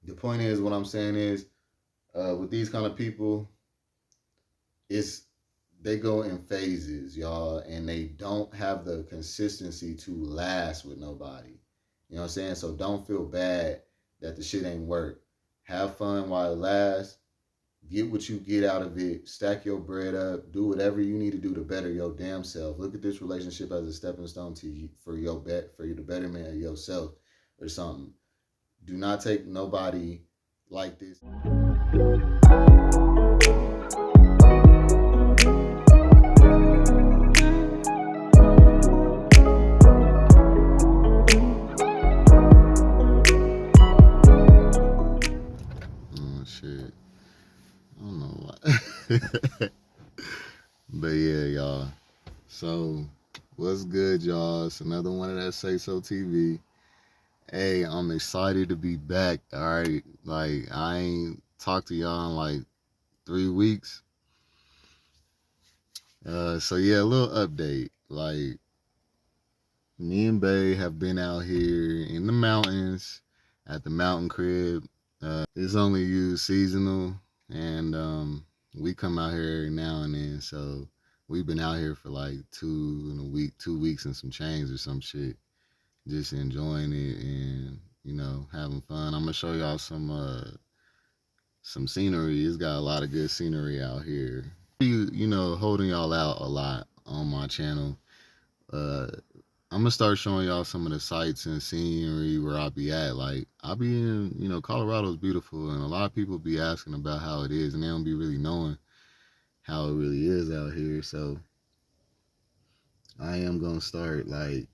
The point is, what I'm saying is, with these kind of people, it's they go in phases, y'all, and they don't have the consistency to last with nobody. You know what I'm saying? So don't feel bad that the shit ain't work. Have fun while it lasts. Get what you get out of it. Stack your bread up. Do whatever you need to do to better your damn self. Look at this relationship as a stepping stone to you, for your for the betterment of yourself or something. Do not take nobody like this. Oh shit. I don't know why. But yeah, y'all. So what's good, y'all? It's another one of that Say So TV. Hey, I'm excited to be back. All right. Like I ain't talked to y'all in like 3 weeks. So yeah, a little update. Like me and Bay have been out here in the mountains at the mountain crib. It's only used seasonal, and we come out here every now and then. So we've been out here for like 2 weeks, 2 weeks and some change or some shit, just enjoying it and having fun. I'm gonna show y'all some scenery. It's got a lot of good scenery out here. Holding y'all out a lot on my channel. Uh, I'm gonna start showing y'all some of the sights and scenery where I'll be at. Like I'll be in, Colorado's beautiful, and a lot of people be asking about how it is, and they don't be really knowing how it really is out here. So I am gonna start like,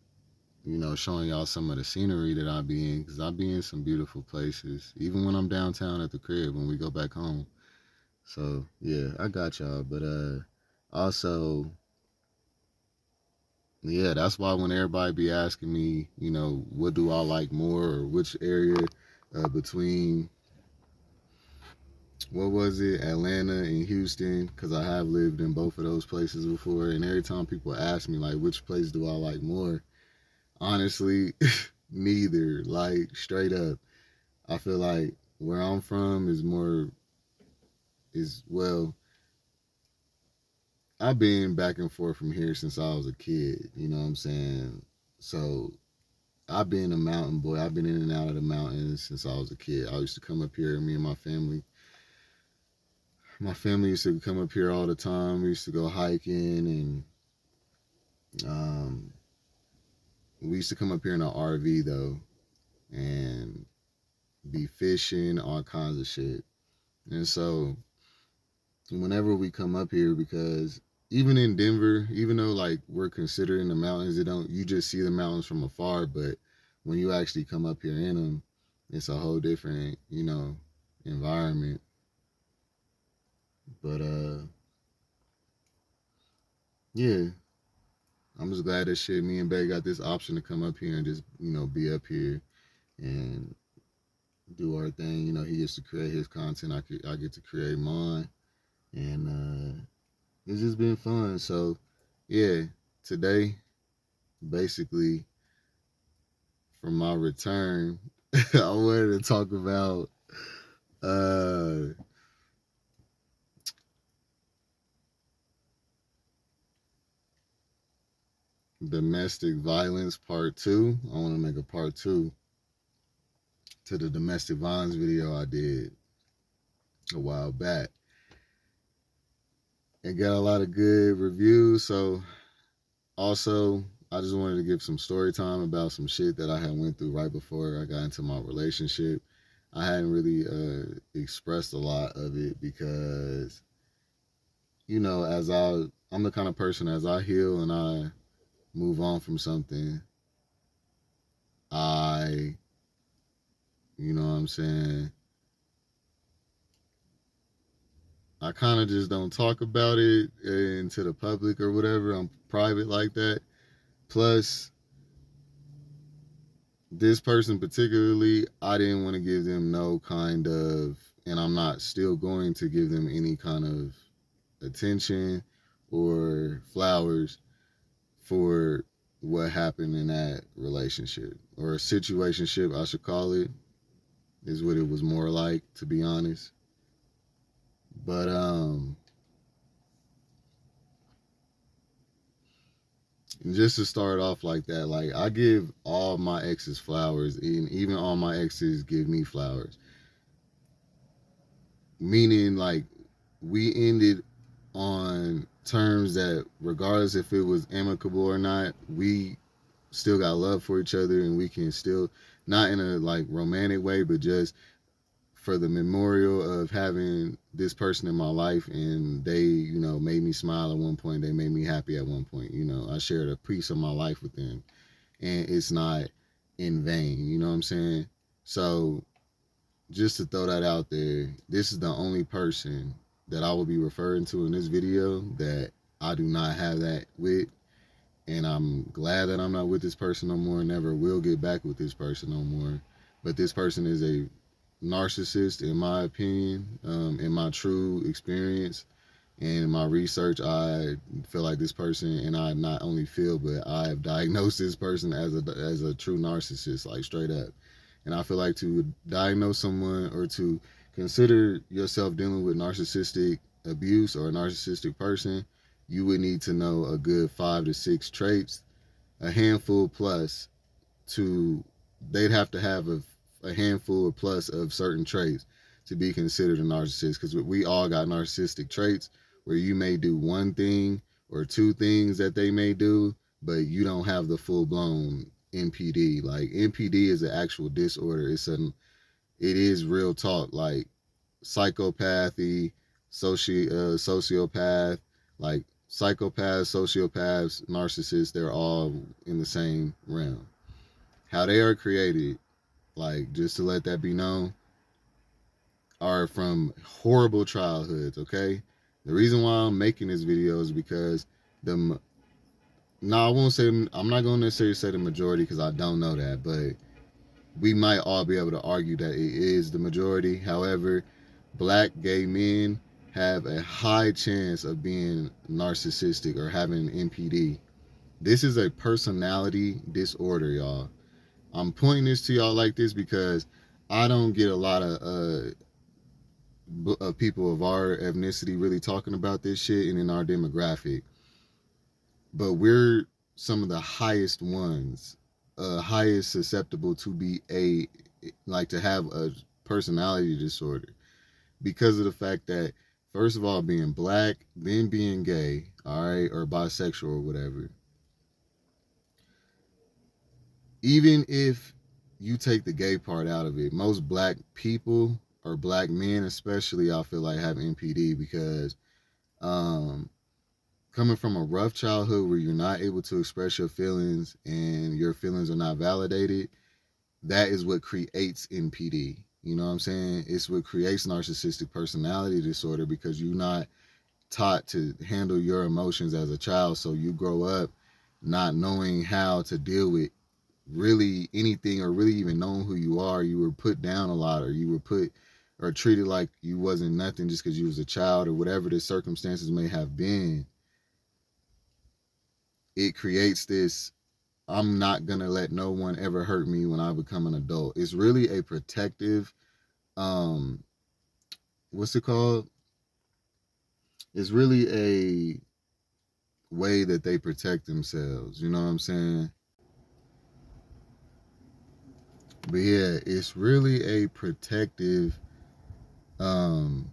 showing y'all some of the scenery that I'll be in, because I'll be in some beautiful places, even when I'm downtown at the crib when we go back home. So yeah, I got y'all. But also, yeah, that's why when everybody be asking me, what do I like more, or which area between, what was it, Atlanta and Houston, because I have lived in both of those places before, and every time people ask me like which place do I like more, honestly, neither. Like straight up, I feel like where I'm from is more, is, well, I've been back and forth from here since I was a kid, you know what I'm saying? So I've been a mountain boy. I've been in and out of the mountains since I was a kid. I used to come up here, me and my family. My family used to come up here all the time. We used to go hiking, and we used to come up here in an RV though, and be fishing, all kinds of shit. And so whenever we come up here, because even in Denver, even though like we're considering the mountains, you just see the mountains from afar, but when you actually come up here in them, it's a whole different, environment. But yeah, I'm just glad that shit, me and Bay got this option to come up here and just, be up here and do our thing. He gets to create his content, I get to create mine, and it's just been fun. So yeah, today, basically, from my return, I wanted to talk about uh domestic violence part two. I want to make a part two to the domestic violence video I did a while back. It got a lot of good reviews. So also, I just wanted to give some story time about some shit that I had went through right before I got into my relationship. I hadn't really expressed a lot of it because, as I'm the kind of person, as I heal and I move on from something, I, you know what I'm saying, I kind of just don't talk about it into the public or whatever. I'm private like that. Plus, this person particularly, I didn't want to give them no kind of, and I'm not still going to give them any kind of attention or flowers for what happened in that relationship, or a situationship, I should call it. is what it was more like, to be honest. But just to start off like that, like I give all my exes flowers, and even all my exes give me flowers. Meaning, like, we ended on terms that, regardless if it was amicable or not, we still got love for each other, and we can still, not in a like romantic way, but just for the memorial of having this person in my life, and they, made me smile at one point, they made me happy at one point. I shared a piece of my life with them, and it's not in vain. You know what I'm saying? So just to throw that out there, this is the only person that I will be referring to in this video that I do not have that with. And I'm glad that I'm not with this person no more. Never will get back with this person no more. But this person is a narcissist, in my opinion, in my true experience. And in my research, I feel like this person, and I not only feel, but I have diagnosed this person as a true narcissist, like straight up. And I feel like to diagnose someone or to consider yourself dealing with narcissistic abuse or a narcissistic person, you would need to know a good 5 to 6 traits, a handful plus to, they'd have to have a handful or plus of certain traits to be considered a narcissist, because we all got narcissistic traits where you may do one thing or two things that they may do, but you don't have the full blown NPD. Like, NPD is an actual disorder. It is real talk, like psychopathy, sociopath, like psychopaths, sociopaths, narcissists, they're all in the same realm. How they are created, like, just to let that be known, are from horrible childhoods, okay? The reason why I'm making this video is because the, no, I won't say, I'm not going to necessarily say the majority because I don't know that, but we might all be able to argue that it is the majority. However, black gay men have a high chance of being narcissistic or having NPD. This is a personality disorder, y'all. I'm pointing this to y'all like this because I don't get a lot of people of our ethnicity really talking about this shit and in our demographic. But we're some of the highest ones, highest susceptible to be to have a personality disorder, because of the fact that, first of all, being black, then being gay, all right, or bisexual or whatever. Even if you take the gay part out of it, most black people, or black men especially, I feel like have NPD because coming from a rough childhood where you're not able to express your feelings and your feelings are not validated, that is what creates NPD. You know what I'm saying? It's what creates narcissistic personality disorder, because you're not taught to handle your emotions as a child. So you grow up not knowing how to deal with really anything, or really even knowing who you are. You were put down a lot, or you were put or treated like you wasn't nothing just because you was a child, or whatever the circumstances may have been. It creates this, I'm not gonna let no one ever hurt me when I become an adult. It's really a protective, um, what's it called? It's really a way that they protect themselves. You know what I'm saying? But yeah, it's really a protective, um,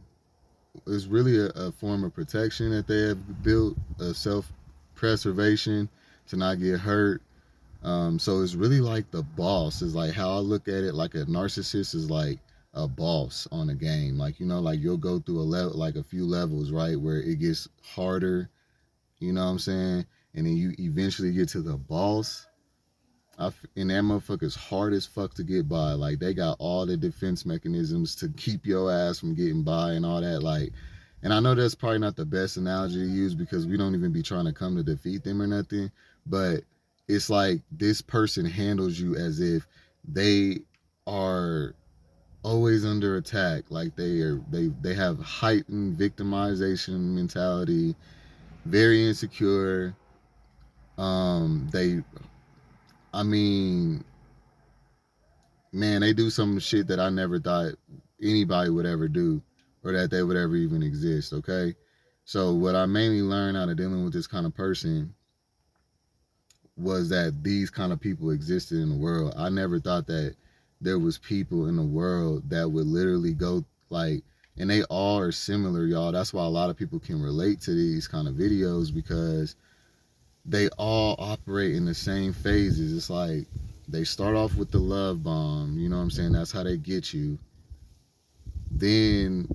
it's really a form of protection that they have built, a self-preservation to not get hurt. So it's really like the boss is like how I look at it. Like a narcissist is like a boss on a game. Like, like you'll go through a level, like a few levels, right, where it gets harder. You know what I'm saying? And then you eventually get to the boss. And that motherfucker's hard as fuck to get by. Like, they got all the defense mechanisms to keep your ass from getting by and all that. Like, and I know that's probably not the best analogy to use because we don't even be trying to come to defeat them or nothing. But it's like this person handles you as if they are always under attack. Like they have heightened victimization mentality, very insecure. They, I mean, man, they do some shit that I never thought anybody would ever do or that they would ever even exist, okay? So what I mainly learned out of dealing with this kind of person was that these kind of people existed in the world. I never thought that there was people in the world that would literally go like, and they all are similar, y'all. That's why a lot of people can relate to these kind of videos, because they all operate in the same phases. It's like they start off with the love bomb, you know what I'm saying? That's how they get you. Then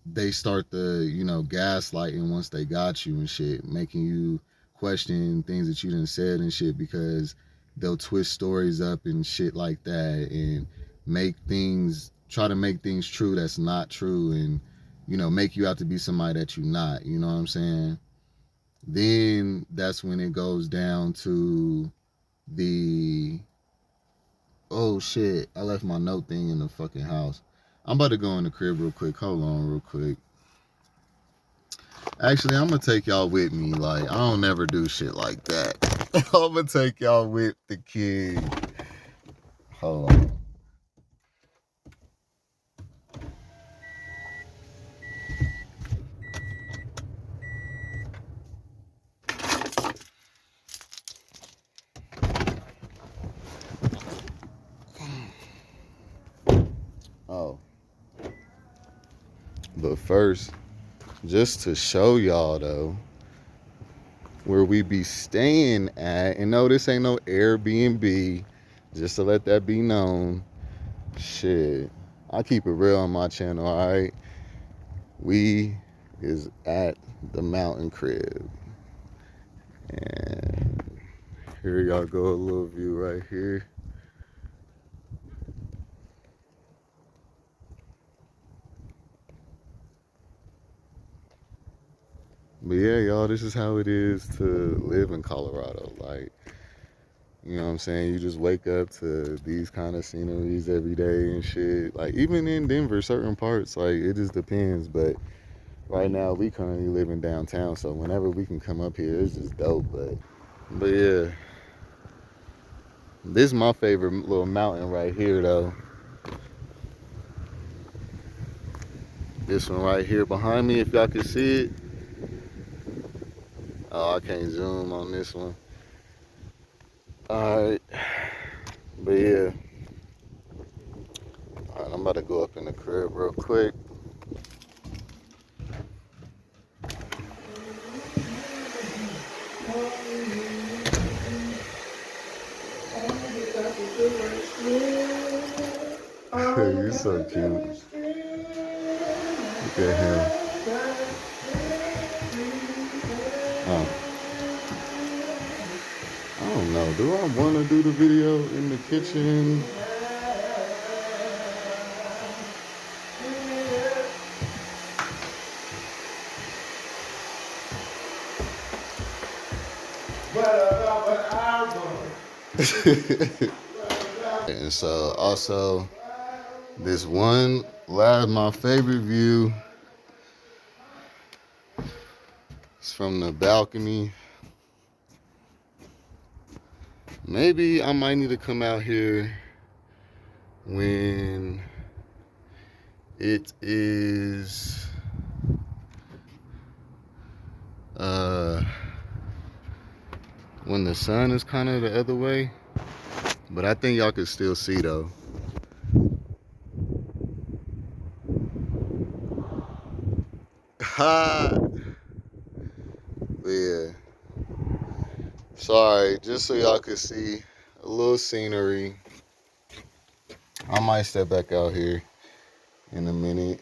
they start the, gaslighting once they got you and shit, making you question things that you done said and shit, because they'll twist stories up and shit like that and try to make things true that's not true, and, make you out to be somebody that you're not, you know what I'm saying? Then that's when it goes down to the, oh shit, I left my note thing in the fucking house. I'm about to go in the crib real quick. Hold on real quick. Actually, I'm gonna take y'all with me. Like, I don't never do shit like that. I'm gonna take y'all with the kid. Hold on. Oh, but first, just to show y'all though, where we be staying at, and no, this ain't no Airbnb, just to let that be known. Shit, I keep it real on my channel, alright? We is at the mountain crib. And here y'all go, a little view right here. But yeah, y'all, this is how it is to live in Colorado. Like, you know what I'm saying? You just wake up to these kind of sceneries every day and shit. Like, even in Denver, certain parts, like, it just depends. But right now, we currently live in downtown, so whenever we can come up here, it's just dope. But yeah, this is my favorite little mountain right here, though. This one right here behind me, if y'all can see it. Oh, I can't zoom on this one. Alright. But yeah. Alright, I'm about to go up in the crib real quick. You're so cute. Look at him. Oh. I don't know. Do I want to do the video in the kitchen? And so also this one last, my favorite view is from the balcony. Maybe I might need to come out here when it is when the sun is kind of the other way, but I think y'all can still see though. Ha! Yeah. Sorry, just so y'all could see a little scenery. I might step back out here in a minute.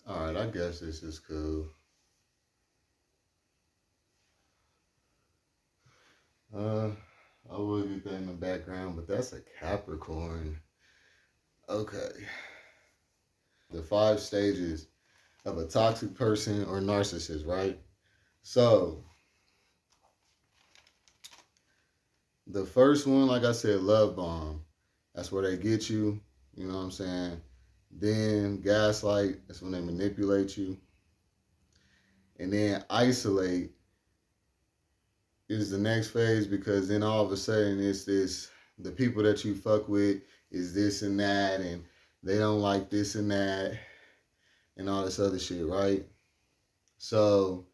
Alright, I guess this is cool. I would get that in the background, but that's a Capricorn. Okay. The 5 stages of a toxic person or narcissist, right? So, The first one, like I said, love bomb. That's where they get you. You know what I'm saying? Then gaslight, that's when they manipulate you. And then isolate is the next phase, because then all of a sudden it's this, the people that you fuck with is this and that, and they don't like this and that and all this other shit, right? So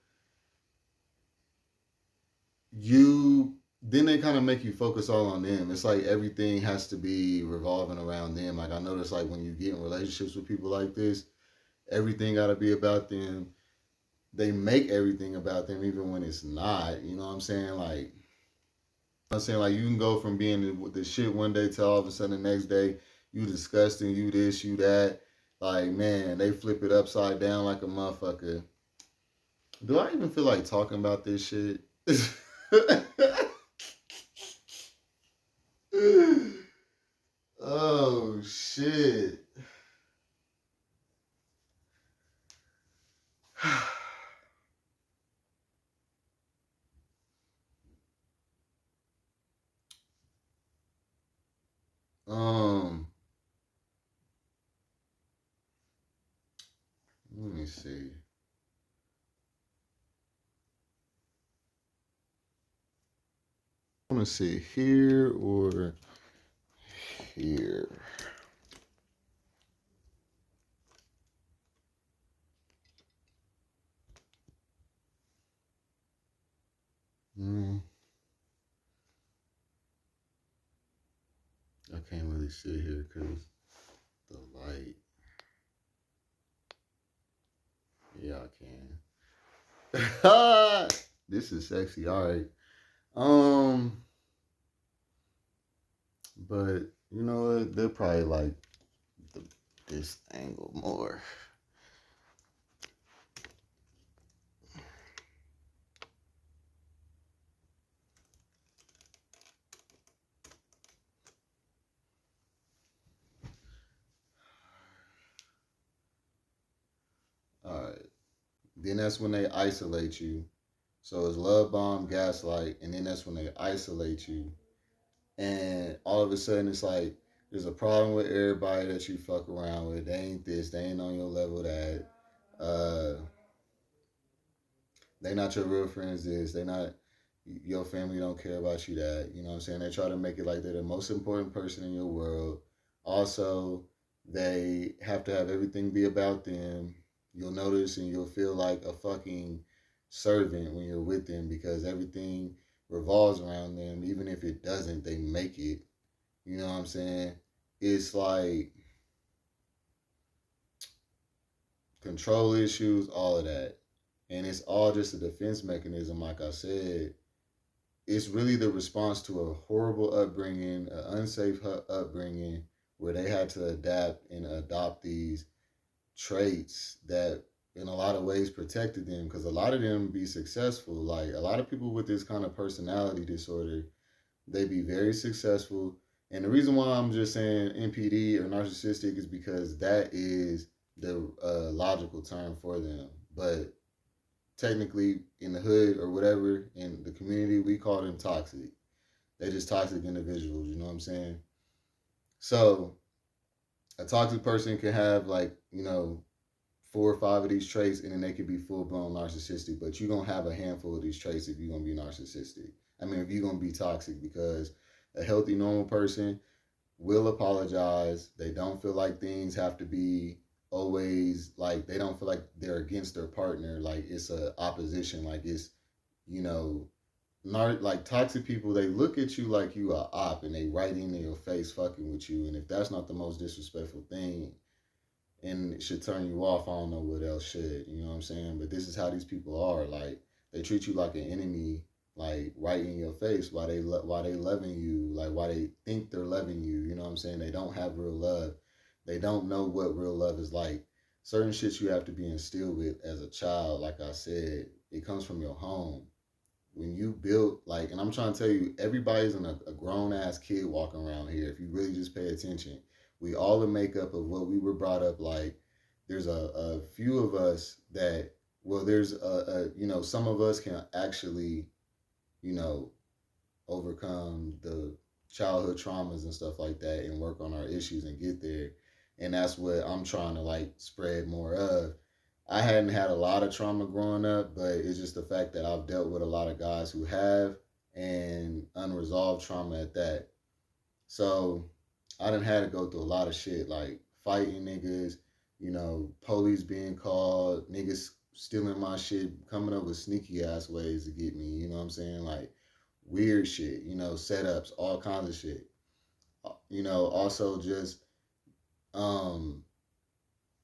you then they kind of make you focus all on them. It's like everything has to be revolving around them. Like I notice, like when you get in relationships with people like this, everything got to be about them. They make everything about them, even when it's not. You know what I'm saying? Like I'm saying, like you can go from being with the shit one day to all of a sudden the next day you disgusting, you this, you that. Like man, they flip it upside down like a motherfucker. Do I even feel like talking about this shit? Oh shit. um, let me see. I want to see here or here. Mm, I can't really see here because the light. Yeah, I can. This is sexy. All right. Um, but you know what? They're probably like the, this angle more. All right. Then that's when they isolate you. So it's love bomb, gaslight, and then that's when they isolate you. And all of a sudden it's like there's a problem with everybody that you fuck around with. They ain't this, they ain't on your level that. Uh they not your real friends this. They not your family don't care about you that. You know what I'm saying? They try to make it like they're the most important person in your world. Also, they have to have everything be about them. You'll notice and you'll feel like a fucking servant when you're with them because everything revolves around them. Even if it doesn't, they make it. You know what I'm saying? It's like control issues, all of that. And it's all just a defense mechanism, like I said. It's really the response to a horrible upbringing, an unsafe upbringing, where they had to adapt and adopt these traits that, in a lot of ways, protected them. Because a lot of them be successful. Like a lot of people with this kind of personality disorder, they be very successful. And the reason why I'm just saying NPD or narcissistic is because that is the logical term for them. But technically, in the hood or whatever, in the community, we call them toxic. They're just toxic individuals. You know what I'm saying? So a toxic person can have like, you know, 4 or 5 of these traits and then they could be full blown narcissistic, but you're gonna have a handful of these traits if you're gonna be narcissistic. I mean, if you're gonna be toxic, because a healthy, normal person will apologize. They don't feel like things have to be always like, they don't feel like they're against their partner. Like it's a opposition. Like it's, you know, like toxic people, they look at you like you are op and they right in your face fucking with you. And if that's not the most disrespectful thing and it should turn you off, I don't know what else should. You know what I'm saying? But this is how these people are. Like they treat you like an enemy, like right in your face. Why they loving you? Like why they think they're loving you? You know what I'm saying? They don't have real love. They don't know what real love is like. Certain shit you have to be instilled with as a child. Like I said, it comes from your home. When you build, like, and I'm trying to tell you, everybody's a grown ass kid walking around here. If you really just pay attention, we all the makeup of what we were brought up like. There's a few of us that, well, there's you know, some of us can actually, you know, overcome the childhood traumas and stuff like that and work on our issues and get there. And that's what I'm trying to like spread more of. I hadn't had a lot of trauma growing up, but it's just the fact that I've dealt with a lot of guys who have, and unresolved trauma at that. So I done had to go through a lot of shit, like fighting niggas, police being called, niggas stealing my shit, coming up with sneaky ass ways to get me, you know what I'm saying? Like weird shit, setups, all kinds of shit. Also just, um,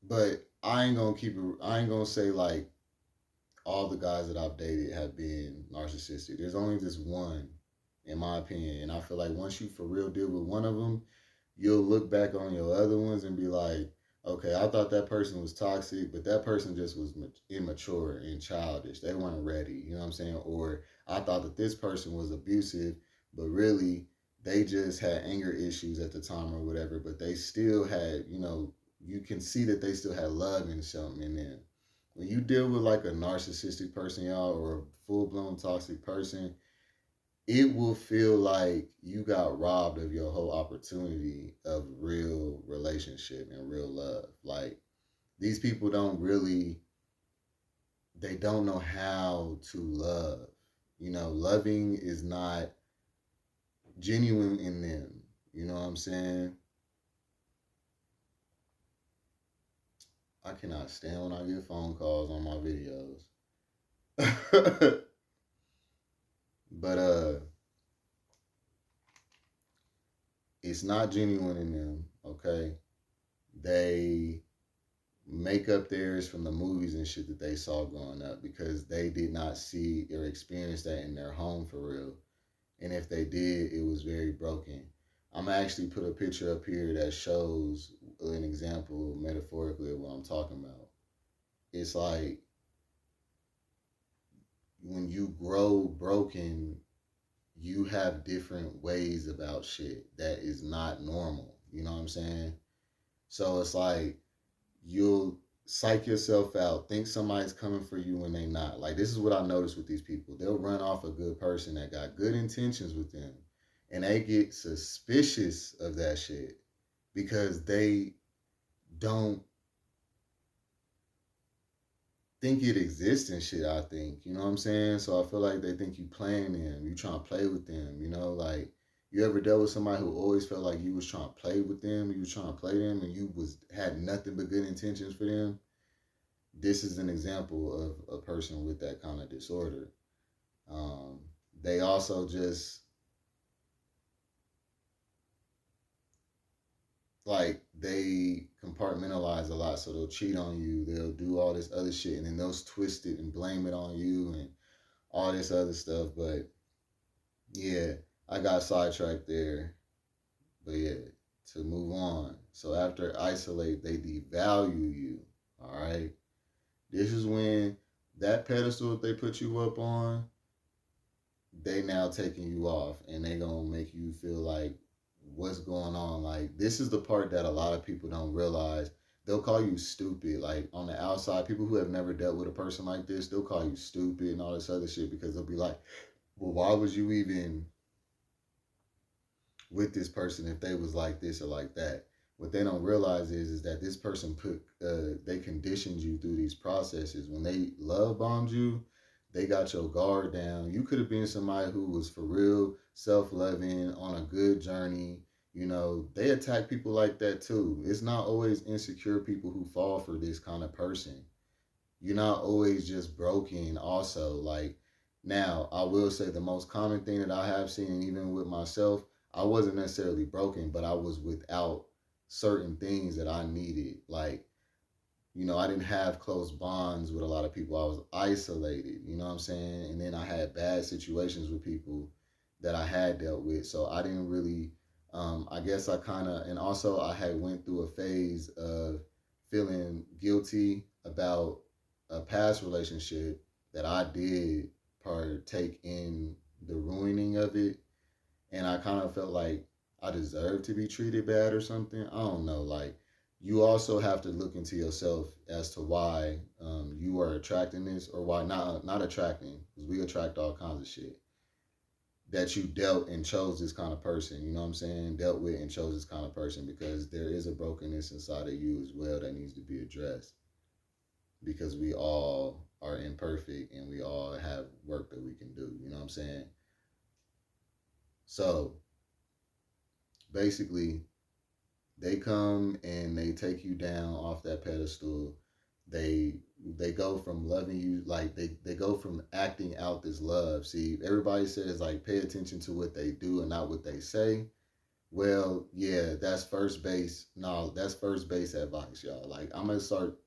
but I ain't gonna say like all the guys that I've dated have been narcissistic. There's only this one, in my opinion. And I feel like once you for real deal with one of them, you'll look back on your other ones and be like, okay, I thought that person was toxic, but that person just was immature and childish. They weren't ready, you know what I'm saying? Or I thought that this person was abusive, but really they just had anger issues at the time or whatever, but they still had, you can see that they still had love and something in them. When you deal with like a narcissistic person, y'all, or a full blown toxic person, it will feel like you got robbed of your whole opportunity of real relationship and real love. Like these people they don't know how to love. Loving is not genuine in them. You know what I'm saying? I cannot stand when I get phone calls on my videos. But it's not genuine in them, okay? They make up theirs from the movies and shit that they saw growing up because they did not see or experience that in their home for real. And if they did, it was very broken. I'm gonna actually put a picture up here that shows an example metaphorically of what I'm talking about. It's like when you grow broken, you have different ways about shit that is not normal. You know what I'm saying? So it's like you'll psych yourself out, think somebody's coming for you when they not. Like this is what I noticed with these people. They'll run off a good person that got good intentions with them. And they get suspicious of that shit because they don't think it exists and shit, I think. You know what I'm saying? So I feel like they think you playing them. You trying to play with them, like you ever dealt with somebody who always felt like you was trying to play with them, you was trying to play them and you had nothing but good intentions for them? This is an example of a person with that kind of disorder. They also just like they compartmentalize a lot, so they'll cheat on you, they'll do all this other shit, and then they'll twist it and blame it on you and all this other stuff. But yeah, I got sidetracked there. But yeah, to move on. So after isolate, they devalue you. All right. This is when that pedestal that they put you up on, they now taking you off, and they gonna make you feel like what's going on. Like this is the part that a lot of people don't realize. They'll call you stupid. Like on the outside, people who have never dealt with a person like this, they'll call you stupid and all this other shit because they'll be like, well, why was you even with this person if they was like this or like that? What they don't realize is that this person they conditioned you through these processes. When they love bombed you, they got your guard down. You could have been somebody who was for real self-loving on a good journey. They attack people like that too. It's not always insecure people who fall for this kind of person. You're not always just broken also. Like now, I will say the most common thing that I have seen, even with myself, I wasn't necessarily broken, but I was without certain things that I needed. Like, I didn't have close bonds with a lot of people. I was isolated, you know what I'm saying? And then I had bad situations with people that I had dealt with. So I didn't really, I guess I kind of, and also I had went through a phase of feeling guilty about a past relationship that I did partake in the ruining of it. And I kind of felt like I deserved to be treated bad or something. I don't know. Like, you also have to look into yourself as to why you are attracting this or why not attracting, because we attract all kinds of shit. that you dealt and chose this kind of person. You know what I'm saying? Dealt with and chose this kind of person, because there is a brokenness inside of you as well that needs to be addressed. Because we all are imperfect and we all have work that we can do. You know what I'm saying? So basically, they come and they take you down off that pedestal. They go from loving you, like they go from acting out this love. See, everybody says like pay attention to what they do and not what they say. Well, yeah, that's first base. No, that's first base advice, y'all. Like, I'm gonna start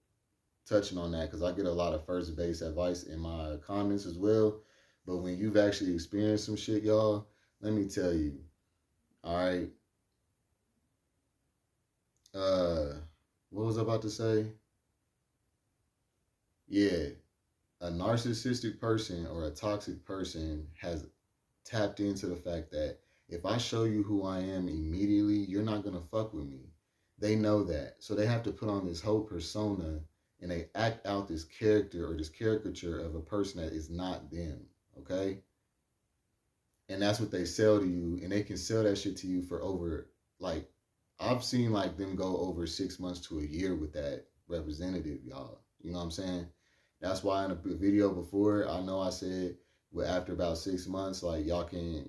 touching on that because I get a lot of first base advice in my comments as well. But when you've actually experienced some shit, y'all, let me tell you. All right. What was I about to say? Yeah, a narcissistic person or a toxic person has tapped into the fact that if I show you who I am immediately, you're not gonna fuck with me. They know that. So they have to put on this whole persona and they act out this character or this caricature of a person that is not them. Okay? And that's what they sell to you. And they can sell that shit to you for over, like, I've seen like them go over 6 months to a year with that representative, y'all. You know what I'm saying? That's why in a video before, I know I said, well, after about 6 months, like y'all can,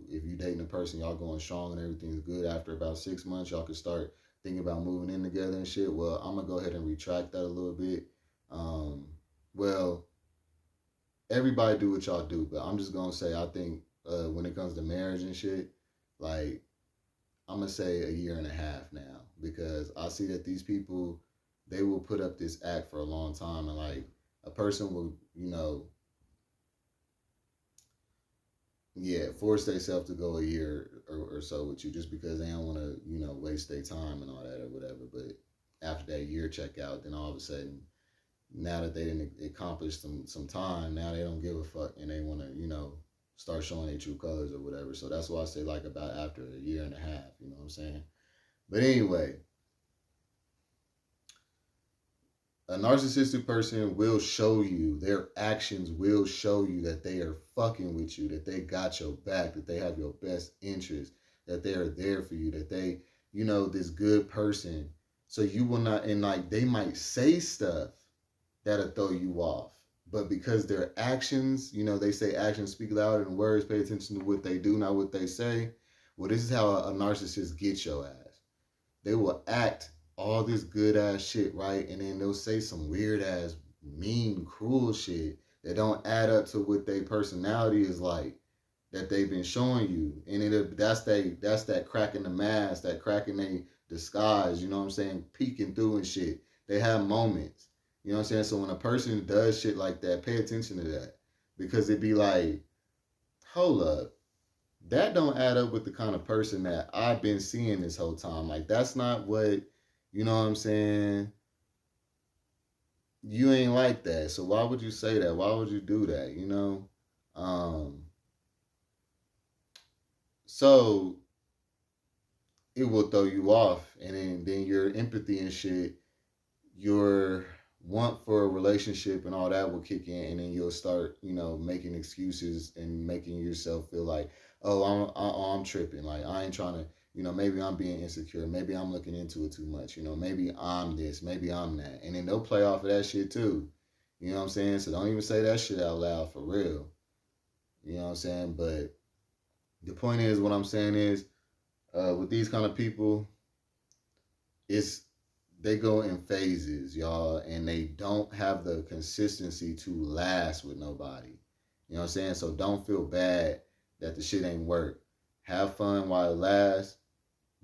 if you dating a person, y'all going strong and everything's good. After about 6 months, y'all can start thinking about moving in together and shit. Well, I'm gonna go ahead and retract that a little bit. Well, everybody do what y'all do, but I'm just gonna say I think when it comes to marriage and shit, like I'm gonna say a year and a half now, because I see that these people, they will put up this act for a long time, and like a person will, force themselves to go a year or so with you just because they don't want to, waste their time and all that or whatever. But after that year check out, then all of a sudden, now that they didn't accomplish some time, now they don't give a fuck and they want to, start showing their true colors or whatever. So that's why I say like about after a year and a half, you know what I'm saying? But anyway, a narcissistic person will show you, their actions will show you that they are fucking with you, that they got your back, that they have your best interest, that they are there for you, that they, this good person. So you will not, and like they might say stuff that'll throw you off. But because their actions, they say actions speak louder than words, pay attention to what they do, not what they say. Well, this is how a narcissist gets your ass. They will act all this good ass shit, right? And then they'll say some weird ass, mean, cruel shit that don't add up to what their personality is like that they've been showing you. And that's that crack in the mask, that crack in their disguise, you know what I'm saying? Peeking through and shit. They have moments. You know what I'm saying? So when a person does shit like that, pay attention to that. Because it'd be like, hold up. That don't add up with the kind of person that I've been seeing this whole time. Like, that's not what, you know what I'm saying? You ain't like that. So why would you say that? Why would you do that? So it will throw you off. And then your empathy and shit, your want for a relationship and all that will kick in, and then you'll start, making excuses and making yourself feel like, oh, I'm tripping. Like, I ain't trying to, maybe I'm being insecure. Maybe I'm looking into it too much. Maybe I'm this. Maybe I'm that. And then they'll play off of that shit too. You know what I'm saying? So don't even say that shit out loud for real. You know what I'm saying? But the point is, what I'm saying is, with these kind of people, they go in phases, y'all, and they don't have the consistency to last with nobody. You know what I'm saying? So don't feel bad that the shit ain't work. Have fun while it lasts.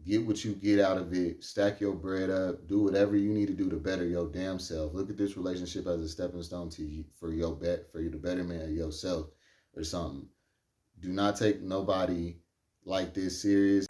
Get what you get out of it. Stack your bread up. Do whatever you need to do to better your damn self. Look at this relationship as a stepping stone to you, for the betterment of yourself or something. Do not take nobody like this serious.